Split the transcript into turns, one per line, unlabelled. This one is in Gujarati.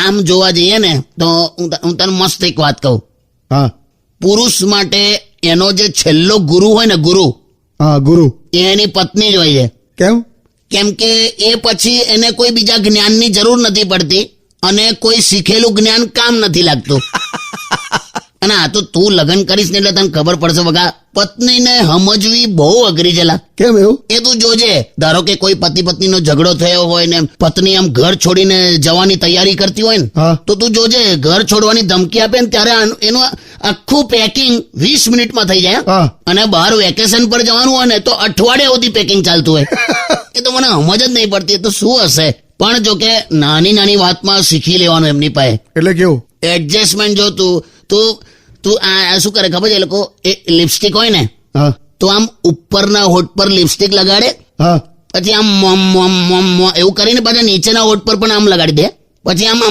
આમ જોવા જઈએ ને તો હું તને મસ્ત એક વાત કહું.
હા
પુરુષ માટે એનો જે છેલ્લો ગુરુ હોય ને, ગુરુ,
હા ગુરુ.
એ એની પત્ની જ હોય છે.
કેમ?
કેમ કે એ પછી એને કોઈ બીજા જ્ઞાનની જરૂર નથી પડતી અને કોઈ શીખેલું જ્ઞાન કામ નથી લાગતું. અને આ તો તું લગ્ન કરીશ ને એટલે તને ખબર પડશે બગા, પત્નીને સમજવી બહુ અઘરી છે લા.
કેમ એવું?
એ તું જોજે, ધારો કે કોઈ પતિ પત્નીનો ઝઘડો થયો હોય ને પત્ની આમ ઘર છોડીને જવાની તૈયારી કરતી હોય ને,
હા
તો તું જોજે ઘર છોડવાની ધમકી આપે ને ત્યારે એનું આખું પેકિંગ 20 મિનિટમાં થઈ જાય.
હા
અને બહાર વેકેશન પર જવાનું હોય ને તો અઠવાડિયા સુધી પેકિંગ ચાલતું હોય. એ તો મને સમજ જ નહીં પડતી, એ તો શું હશે. પણ જો કે નાની નાની વાતમાં શીખી લેવાનું એમની પાસે
એટલે કેવું?
એડજસ્ટમેન્ટ. જો તું આ શું કરે ખબર છે, એ લોકો એ લિપસ્ટિક હોય ને
હા
તો આમ ઉપરના હોઠ પર લિપસ્ટિક લગાડે,
હા
પછી આમ મોમ મોમ મોમ મોમ એવું કરીને પાછા નીચેના હોઠ પર પણ આમ લગાડી દે, પછી આમ